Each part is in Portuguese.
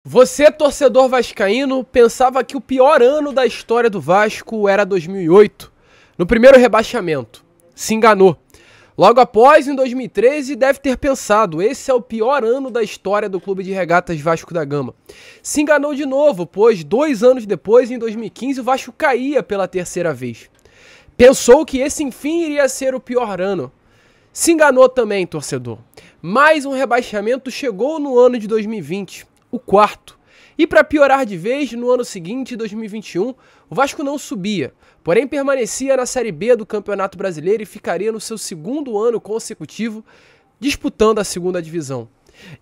Você, torcedor vascaíno, pensava que o pior ano da história do Vasco era 2008, no primeiro rebaixamento. Se enganou. Logo após, em 2013, deve ter pensado, esse é o pior ano da história do Clube de Regatas Vasco da Gama. Se enganou de novo, pois 2 anos depois, em 2015, o Vasco caía pela terceira vez. Pensou que esse, enfim, iria ser o pior ano. Se enganou também, torcedor. Mais um rebaixamento chegou no ano de 2020. O quarto. E para piorar de vez, no ano seguinte, 2021, o Vasco não subia, porém permanecia na Série B do Campeonato Brasileiro e ficaria no seu segundo ano consecutivo disputando a segunda divisão.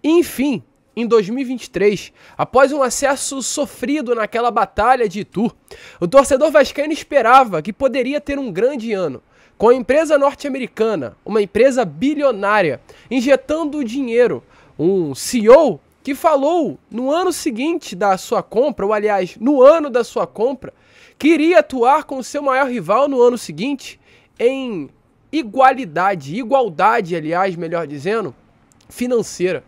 E, enfim, em 2023, após um acesso sofrido naquela batalha de Itu, o torcedor vascaíno esperava que poderia ter um grande ano, com a empresa norte-americana, uma empresa bilionária, injetando dinheiro, um CEO que falou no ano seguinte da sua compra, ou aliás, no ano da sua compra, que iria atuar com o seu maior rival no ano seguinte em igualdade, aliás, melhor dizendo, financeira.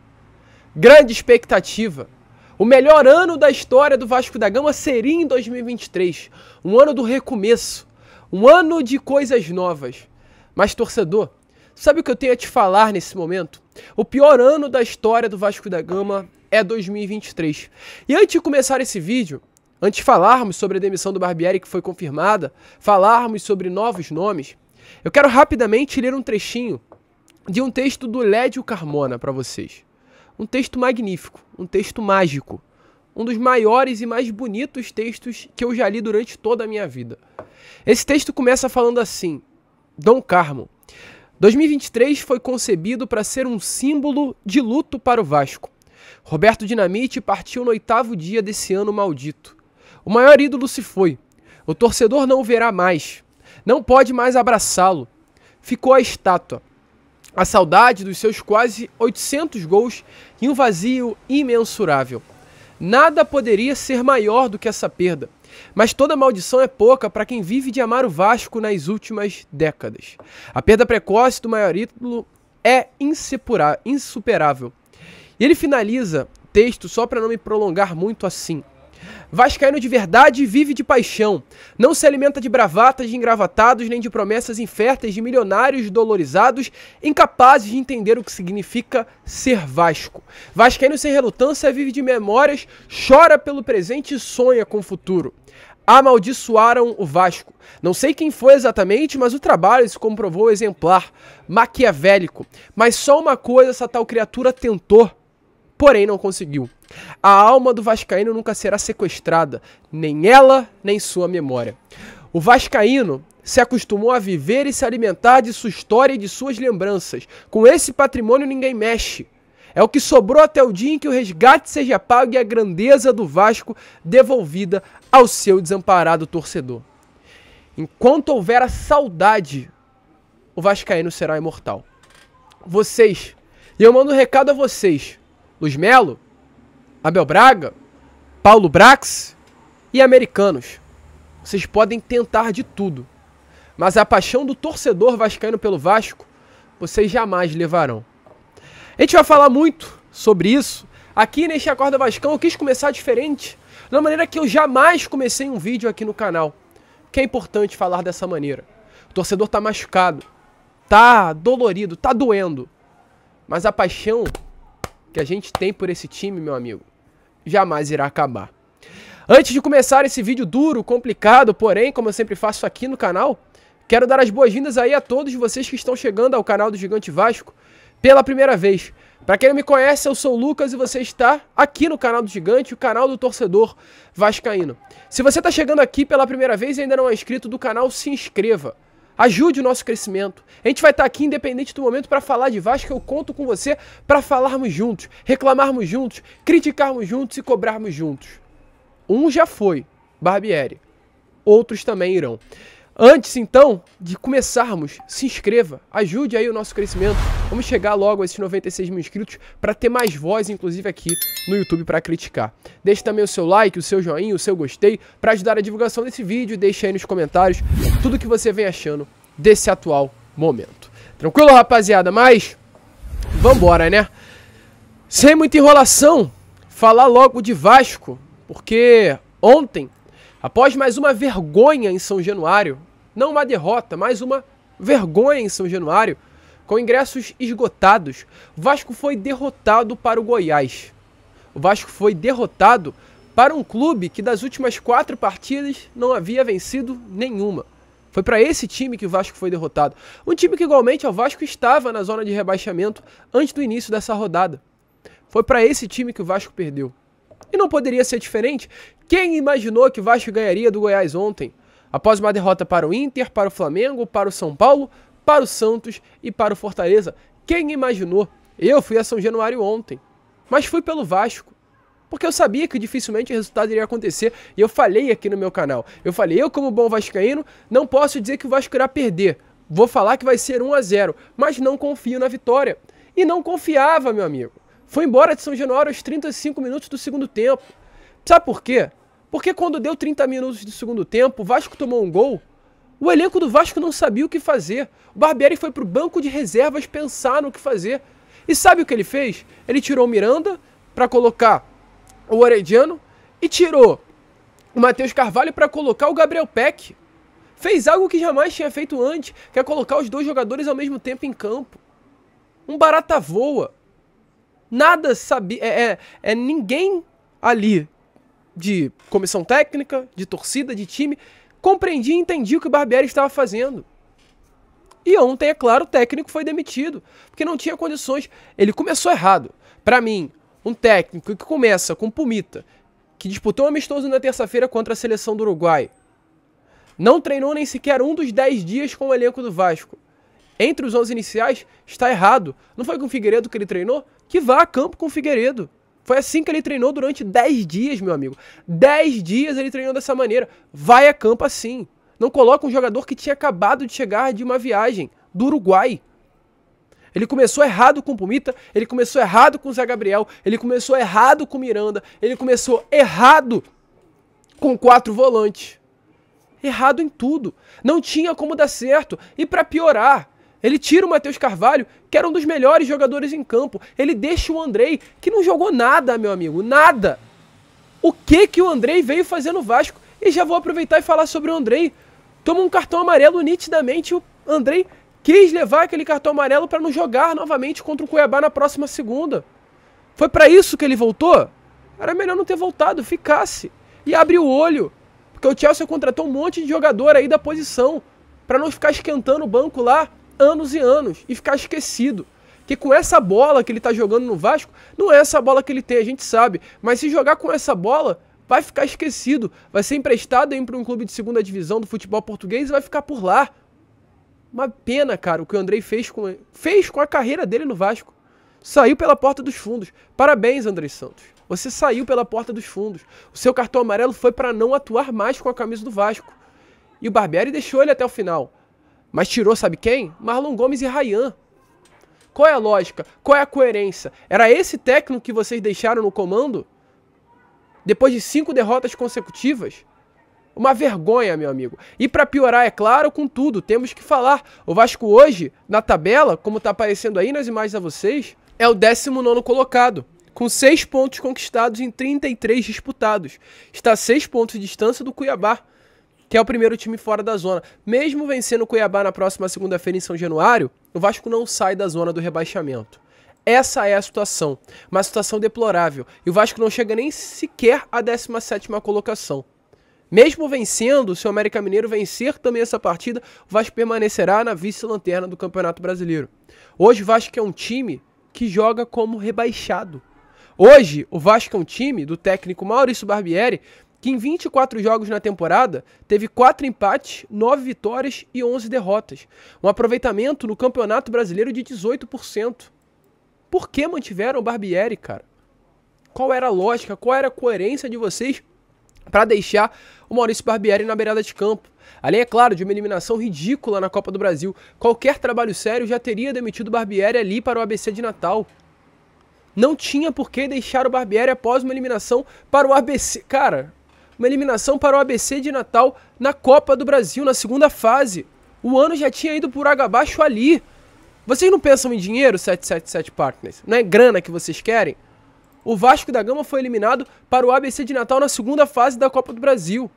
Grande expectativa. O melhor ano da história do Vasco da Gama seria em 2023, um ano do recomeço, um ano de coisas novas. Mas, torcedor, sabe o que eu tenho a te falar nesse momento? O pior ano da história do Vasco da Gama é 2023. E antes de começar esse vídeo, antes de falarmos sobre a demissão do Barbieri que foi confirmada, falarmos sobre novos nomes, eu quero rapidamente ler um trechinho de um texto do Lédio Carmona para vocês. Um texto magnífico, um texto mágico, um dos maiores e mais bonitos textos que eu já li durante toda a minha vida. Esse texto começa falando assim: Dom Carmo, 2023 foi concebido para ser um símbolo de luto para o Vasco. Roberto Dinamite partiu no 8º dia desse ano maldito. O maior ídolo se foi. O torcedor não o verá mais. Não pode mais abraçá-lo. Ficou a estátua. A saudade dos seus quase 800 gols e um vazio imensurável. Nada poderia ser maior do que essa perda. Mas toda maldição é pouca para quem vive de amar o Vasco nas últimas décadas. A perda precoce do maior ídolo é insuperável. E ele finaliza o texto, só para não me prolongar muito assim: Vascaíno de verdade vive de paixão. Não se alimenta de bravatas de engravatados, nem de promessas inférteis de milionários dolorizados, incapazes de entender o que significa ser Vasco. Vascaíno sem relutância vive de memórias, chora pelo presente e sonha com o futuro. Amaldiçoaram o Vasco. Não sei quem foi exatamente, mas o trabalho se comprovou exemplar, maquiavélico. Mas só uma coisa essa tal criatura tentou, porém não conseguiu. A alma do vascaíno nunca será sequestrada, nem ela, nem sua memória. O vascaíno se acostumou a viver e se alimentar de sua história e de suas lembranças. Com esse patrimônio ninguém mexe. É o que sobrou até o dia em que o resgate seja pago e a grandeza do Vasco devolvida ao seu desamparado torcedor. Enquanto houver a saudade, o vascaíno será imortal. Vocês, e eu mando um recado a vocês, Luiz Melo, Abel Braga, Paulo Brax e americanos. Vocês podem tentar de tudo, mas a paixão do torcedor vascaíno pelo Vasco, vocês jamais levarão. A gente vai falar muito sobre isso. Aqui neste Acorda Vascão eu quis começar diferente, da maneira que eu jamais comecei um vídeo aqui no canal. Que é importante falar dessa maneira. O torcedor tá machucado, tá dolorido, tá doendo. Mas a paixão que a gente tem por esse time, meu amigo, jamais irá acabar. Antes de começar esse vídeo duro, complicado, porém, como eu sempre faço aqui no canal, quero dar as boas-vindas aí a todos vocês que estão chegando ao canal do Gigante Vasco pela primeira vez. Para quem não me conhece, eu sou o Lucas e você está aqui no canal do Gigante, o canal do torcedor vascaíno. Se você está chegando aqui pela primeira vez e ainda não é inscrito do canal, se inscreva. Ajude o nosso crescimento. A gente vai estar aqui independente do momento para falar de Vasco. Eu conto com você para falarmos juntos, reclamarmos juntos, criticarmos juntos e cobrarmos juntos. Um já foi, Barbieri. Outros também irão. Antes, então, de começarmos, se inscreva, ajude aí o nosso crescimento. Vamos chegar logo a esses 96 mil inscritos para ter mais voz, inclusive aqui no YouTube, para criticar. Deixe também o seu like, o seu joinha, o seu gostei, para ajudar a divulgação desse vídeo. Deixe aí nos comentários tudo que você vem achando desse atual momento. Tranquilo, rapaziada? Mas, vambora, né? Sem muita enrolação, falar logo de Vasco, porque ontem, após mais uma vergonha em São Januário, não uma derrota, mas uma vergonha em São Januário, com ingressos esgotados, o Vasco foi derrotado para o Goiás. O Vasco foi derrotado para um clube que das últimas 4 partidas não havia vencido nenhuma. Foi para esse time que o Vasco foi derrotado. Um time que igualmente ao Vasco estava na zona de rebaixamento antes do início dessa rodada. Foi para esse time que o Vasco perdeu. E não poderia ser diferente. Quem imaginou que o Vasco ganharia do Goiás ontem? Após uma derrota para o Inter, para o Flamengo, para o São Paulo, para o Santos e para o Fortaleza. Quem imaginou? Eu fui a São Januário ontem, mas fui pelo Vasco. Porque eu sabia que dificilmente o resultado iria acontecer. E eu falei aqui no meu canal. Eu falei, eu como bom vascaíno, não posso dizer que o Vasco irá perder. Vou falar que vai ser 1-0. Mas não confio na vitória. E não confiava, meu amigo. Foi embora de São Januário aos 35 minutos do segundo tempo. Sabe por quê? Porque quando deu 30 minutos do segundo tempo, o Vasco tomou um gol. O elenco do Vasco não sabia o que fazer. O Barbieri foi pro banco de reservas pensar no que fazer. E sabe o que ele fez? Ele tirou o Miranda para colocar o Orediano e tirou o Matheus Carvalho para colocar o Gabriel Peck. Fez algo que jamais tinha feito antes, que é colocar os 2 jogadores ao mesmo tempo em campo. Um barata voa. Nada sabia, ninguém ali de comissão técnica, de torcida, de time, compreendia e entendia o que o Barbieri estava fazendo. E ontem, é claro, o técnico foi demitido, porque não tinha condições. Ele começou errado. Para mim, um técnico que começa com Pumita, que disputou um amistoso na terça-feira contra a seleção do Uruguai, não treinou nem sequer um dos 10 dias com o elenco do Vasco. Entre os 11 iniciais, está errado. Não foi com o Figueiredo que ele treinou? Que vá a campo com o Figueiredo. Foi assim que ele treinou durante 10 dias, meu amigo. 10 dias ele treinou dessa maneira. Vai a campo assim. Não coloca um jogador que tinha acabado de chegar de uma viagem do Uruguai. Ele começou errado com o Pumita, ele começou errado com o Zé Gabriel, ele começou errado com o Miranda, ele começou errado com 4 volantes. Errado em tudo. Não tinha como dar certo. E para piorar, ele tira o Matheus Carvalho, que era um dos melhores jogadores em campo. Ele deixa o Andrei, que não jogou nada, meu amigo, nada. O que o Andrei veio fazer no Vasco? E já vou aproveitar e falar sobre o Andrei. Toma um cartão amarelo nitidamente, o Andrei quis levar aquele cartão amarelo para não jogar novamente contra o Cuiabá na próxima segunda. Foi para isso que ele voltou? Era melhor não ter voltado, ficasse. E abriu o olho. Porque o Chelsea contratou um monte de jogador aí da posição. Para não ficar esquentando o banco lá anos e anos. E ficar esquecido. Que com essa bola que ele tá jogando no Vasco, não é essa bola que ele tem, a gente sabe. Mas se jogar com essa bola, vai ficar esquecido. Vai ser emprestado aí para um clube de segunda divisão do futebol português e vai ficar por lá. Uma pena, cara, o que o Andrei fez com a carreira dele no Vasco. Saiu pela porta dos fundos. Parabéns, Andrei Santos. Você saiu pela porta dos fundos. O seu cartão amarelo foi para não atuar mais com a camisa do Vasco. E o Barbieri deixou ele até o final. Mas tirou, sabe quem? Marlon Gomes e Rayhan. Qual é a lógica? Qual é a coerência? Era esse técnico que vocês deixaram no comando? Depois de 5 derrotas consecutivas? Uma vergonha, meu amigo. E para piorar, é claro, com tudo, temos que falar. O Vasco hoje, na tabela, como está aparecendo aí nas imagens a vocês, é o 19º colocado, com 6 pontos conquistados em 33 disputados. Está a 6 pontos de distância do Cuiabá, que é o primeiro time fora da zona. Mesmo vencendo o Cuiabá na próxima segunda-feira em São Januário, o Vasco não sai da zona do rebaixamento. Essa é a situação. Uma situação deplorável. E o Vasco não chega nem sequer à 17ª colocação. Mesmo vencendo, se o América Mineiro vencer também essa partida, o Vasco permanecerá na vice-lanterna do Campeonato Brasileiro. Hoje o Vasco é um time que joga como rebaixado. Hoje o Vasco é um time do técnico Maurício Barbieri que em 24 jogos na temporada teve 4 empates, 9 vitórias e 11 derrotas. Um aproveitamento no Campeonato Brasileiro de 18%. Por que mantiveram o Barbieri, cara? Qual era a lógica, qual era a coerência de vocês para deixar o Maurício Barbieri na beirada de campo? Além, é claro, de uma eliminação ridícula na Copa do Brasil, qualquer trabalho sério já teria demitido o Barbieri ali para o ABC de Natal. Não tinha por que deixar o Barbieri após uma eliminação para o ABC. Cara, uma eliminação para o ABC de Natal na Copa do Brasil, na segunda fase. O ano já tinha ido por água abaixo ali. Vocês não pensam em dinheiro, 777 Partners? Não é grana que vocês querem? O Vasco da Gama foi eliminado para o ABC de Natal na segunda fase da Copa do Brasil.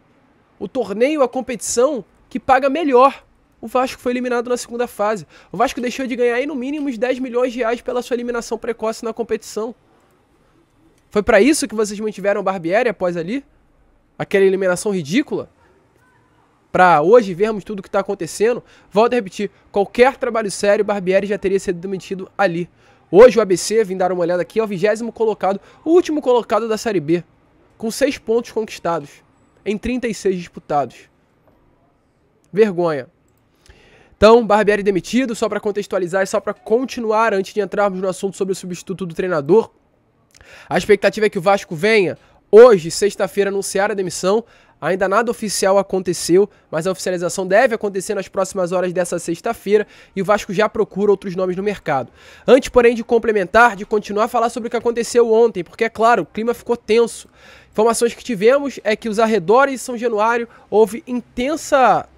O torneio, a competição que paga melhor. O Vasco foi eliminado na segunda fase. O Vasco deixou de ganhar aí no mínimo uns 10 milhões de reais pela sua eliminação precoce na competição. Foi para isso que vocês mantiveram o Barbieri após ali? Aquela eliminação ridícula? Para hoje vermos tudo o que está acontecendo? Volto a repetir, qualquer trabalho sério, o Barbieri já teria sido demitido ali. Hoje o ABC, vim dar uma olhada aqui, é o 20º colocado, o último colocado da Série B, com 6 pontos conquistados, em 36 disputados. Vergonha. Então, Barbieri demitido, só para contextualizar e só para continuar, antes de entrarmos no assunto sobre o substituto do treinador, a expectativa é que o Vasco venha, hoje, sexta-feira, anunciar a demissão. Ainda nada oficial aconteceu, mas a oficialização deve acontecer nas próximas horas dessa sexta-feira e o Vasco já procura outros nomes no mercado. Antes, porém, de complementar, de continuar a falar sobre o que aconteceu ontem, porque, é claro, o clima ficou tenso. Informações que tivemos é que os arredores de São Januário houve intenso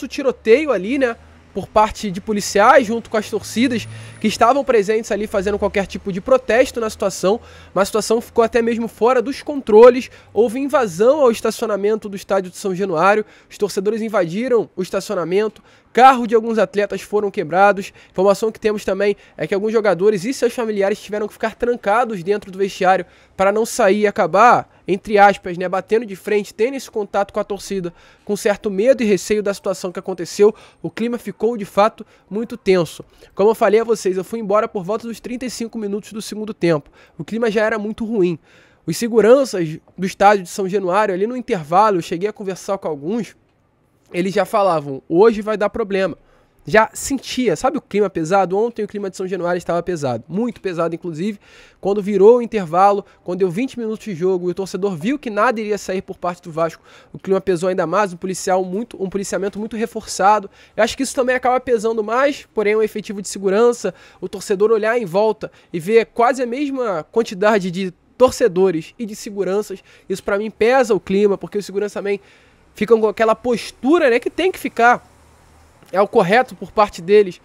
tiroteio ali, né? Por parte de policiais junto com as torcidas que estavam presentes ali fazendo qualquer tipo de protesto na situação, mas a situação ficou até mesmo fora dos controles, houve invasão ao estacionamento do estádio de São Januário, os torcedores invadiram o estacionamento, carro de alguns atletas foram quebrados, informação que temos também é que alguns jogadores e seus familiares tiveram que ficar trancados dentro do vestiário para não sair e acabar, entre aspas, né, batendo de frente, tendo esse contato com a torcida, com certo medo e receio da situação que aconteceu. O clima ficou, de fato, muito tenso. Como eu falei a vocês, eu fui embora por volta dos 35 minutos do segundo tempo. O clima já era muito ruim. Os seguranças do estádio de São Januário, ali no intervalo, eu cheguei a conversar com alguns, eles já falavam, hoje vai dar problema. Já sentia, sabe o clima pesado? Ontem o clima de São Januário estava pesado, muito pesado inclusive, quando virou o intervalo, quando deu 20 minutos de jogo e o torcedor viu que nada iria sair por parte do Vasco, o clima pesou ainda mais, um policiamento muito reforçado. Eu acho que isso também acaba pesando mais, porém um efetivo de segurança, o torcedor olhar em volta e ver quase a mesma quantidade de torcedores e de seguranças, isso para mim pesa o clima, porque os seguranças também ficam com aquela postura, né, que tem que ficar. É o correto por parte deles,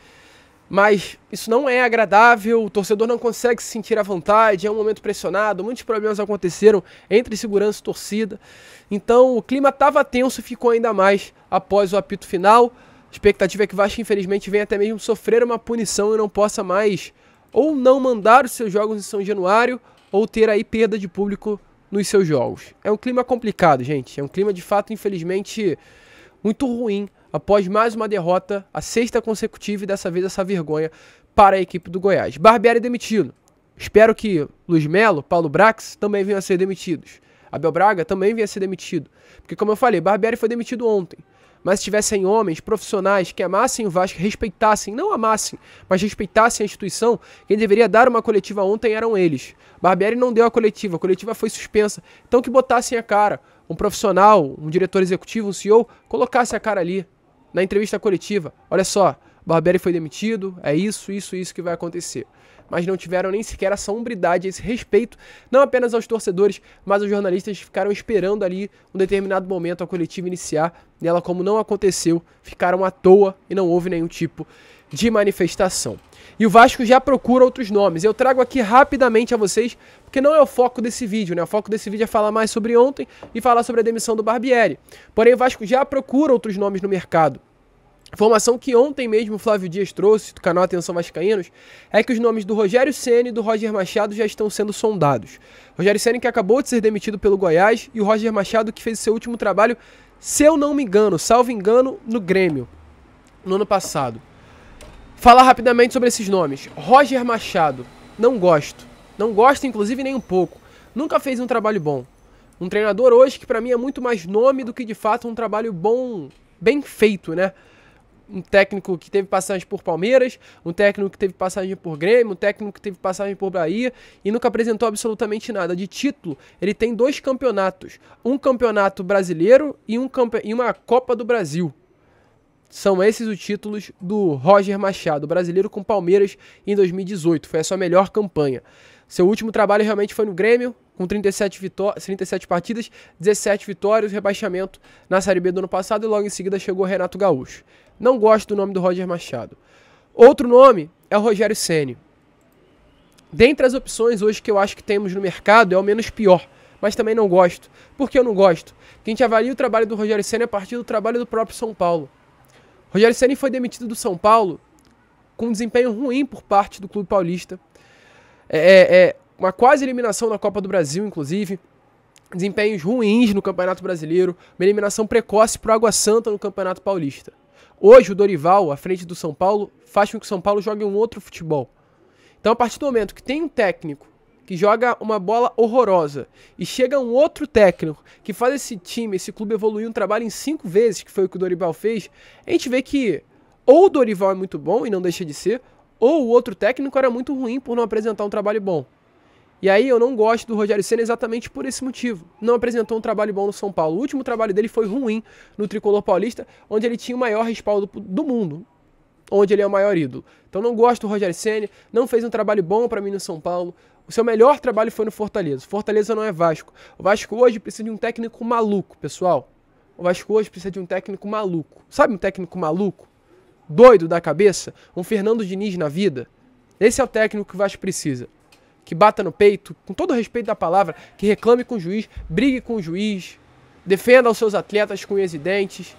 mas isso não é agradável, o torcedor não consegue se sentir à vontade, é um momento pressionado, muitos problemas aconteceram entre segurança e torcida, então o clima estava tenso e ficou ainda mais após o apito final. A expectativa é que o Vasco infelizmente venha até mesmo sofrer uma punição e não possa mais ou não mandar os seus jogos em São Januário ou ter aí perda de público nos seus jogos. É um clima complicado, gente, é um clima de fato infelizmente muito ruim, após mais uma derrota, a sexta consecutiva e dessa vez essa vergonha para a equipe do Goiás. Barbieri demitido. Espero que Luiz Melo, Paulo Brax também venham a ser demitidos. Abel Braga também venha a ser demitido. Porque como eu falei, Barbieri foi demitido ontem. Mas se tivessem homens profissionais que amassem o Vasco, respeitassem, não amassem, mas respeitassem a instituição, quem deveria dar uma coletiva ontem eram eles. Barbieri não deu a coletiva foi suspensa. Então que botassem a cara, um profissional, um diretor executivo, um CEO, colocasse a cara ali, na entrevista coletiva, olha só, Barbieri foi demitido, é isso que vai acontecer. Mas não tiveram nem sequer essa hombridade, esse respeito, não apenas aos torcedores, mas aos jornalistas que ficaram esperando ali um determinado momento a coletiva iniciar, e ela, como não aconteceu, ficaram à toa e não houve nenhum tipo de manifestação. E o Vasco já procura outros nomes. Eu trago aqui rapidamente a vocês, porque não é o foco desse vídeo, né? O foco desse vídeo é falar mais sobre ontem e falar sobre a demissão do Barbieri. Porém, o Vasco já procura outros nomes no mercado. Informação que ontem mesmo o Flávio Dias trouxe, do canal Atenção Vascaínos, é que os nomes do Rogério Ceni e do Roger Machado já estão sendo sondados. Rogério Ceni, que acabou de ser demitido pelo Goiás, e o Roger Machado, que fez seu último trabalho, se eu não me engano, salvo engano, no Grêmio, no ano passado. Falar rapidamente sobre esses nomes. Roger Machado, não gosto. Não gosto, inclusive, nem um pouco. Nunca fez um trabalho bom. Um treinador hoje que pra mim é muito mais nome do que de fato um trabalho bom, bem feito, né? Um técnico que teve passagem por Palmeiras, um técnico que teve passagem por Grêmio, um técnico que teve passagem por Bahia e nunca apresentou absolutamente nada. De título, ele tem 2 campeonatos. Um campeonato brasileiro e uma Copa do Brasil. São esses os títulos do Roger Machado, brasileiro com Palmeiras em 2018. Foi a sua melhor campanha. Seu último trabalho realmente foi no Grêmio, com 37 partidas, 17 vitórias, rebaixamento na Série B do ano passado e logo em seguida chegou o Renato Gaúcho. Não gosto do nome do Roger Machado. Outro nome é o Rogério Ceni. Dentre as opções hoje que eu acho que temos no mercado, é o menos pior, mas também não gosto. Por que eu não gosto? Porque a gente avalia o trabalho do Rogério Ceni a partir do trabalho do próprio São Paulo. O Rogério Ceni foi demitido do São Paulo com um desempenho ruim por parte do Clube Paulista. Uma quase eliminação na Copa do Brasil, inclusive. Desempenhos ruins no Campeonato Brasileiro. Uma eliminação precoce pro Água Santa no Campeonato Paulista. Hoje o Dorival, à frente do São Paulo, faz com que o São Paulo jogue um outro futebol. Então, a partir do momento que tem um técnico que joga uma bola horrorosa e chega um outro técnico que faz esse time, esse clube evoluir um trabalho em 5 vezes, que foi o que o Dorival fez, a gente vê que ou o Dorival é muito bom e não deixa de ser, ou o outro técnico era muito ruim por não apresentar um trabalho bom. E aí eu não gosto do Rogério Ceni exatamente por esse motivo. Não apresentou um trabalho bom no São Paulo. O último trabalho dele foi ruim no Tricolor Paulista, onde ele tinha o maior respaldo do mundo, onde ele é o maior ídolo. Então não gosto do Rogério Ceni, não fez um trabalho bom pra mim no São Paulo. O seu melhor trabalho foi no Fortaleza. Fortaleza não é Vasco. O Vasco hoje precisa de um técnico maluco, pessoal. O Vasco hoje precisa de um técnico maluco. Sabe um técnico maluco? Doido da cabeça? Um Fernando Diniz na vida? Esse é o técnico que o Vasco precisa. Que bata no peito, com todo o respeito da palavra, que reclame com o juiz, brigue com o juiz, defenda os seus atletas com unhas e dentes.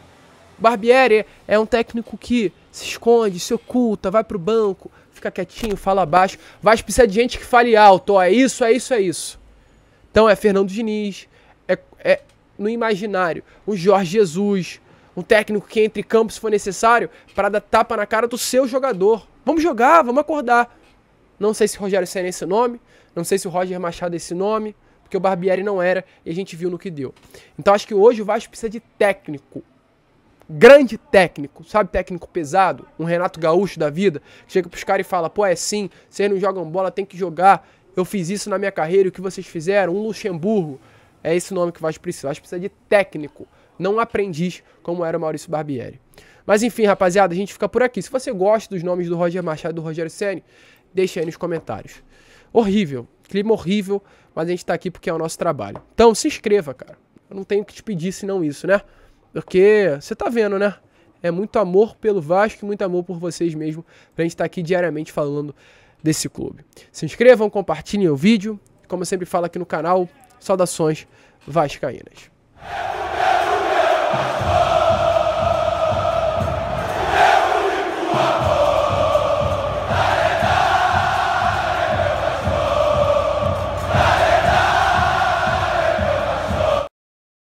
Barbieri é um técnico que se esconde, se oculta, vai pro banco, fica quietinho, fala baixo. Vasco precisa de gente que fale alto, ó, é isso, é isso, é isso. Então é Fernando Diniz, é no imaginário, um Jorge Jesus, um técnico que entre em campo se for necessário para dar tapa na cara do seu jogador. Vamos jogar, vamos acordar. Não sei se o Rogério Ceni é esse nome, não sei se o Roger Machado é esse nome, porque o Barbieri não era e a gente viu no que deu. Então acho que hoje o Vasco precisa de técnico. Grande técnico, sabe, técnico pesado, um Renato Gaúcho da vida, que chega pros caras e fala, pô, é sim, vocês não jogam bola, tem que jogar, eu fiz isso na minha carreira, e o que vocês fizeram, um Luxemburgo, é esse nome que o Vasco precisa. O Vasco precisa de técnico, não aprendiz, como era o Maurício Barbieri. Mas enfim, rapaziada, a gente fica por aqui. Se você gosta dos nomes do Roger Machado e do Rogério Ceni, deixa aí nos comentários. Horrível, clima horrível, mas a gente tá aqui porque é o nosso trabalho. Então se inscreva, cara, eu não tenho que te pedir senão isso, né? Porque você tá vendo, né? É muito amor pelo Vasco e muito amor por vocês mesmo, pra gente estar aqui diariamente falando desse clube. Se inscrevam, compartilhem o vídeo. Como eu sempre falo aqui no canal, saudações vascaínas.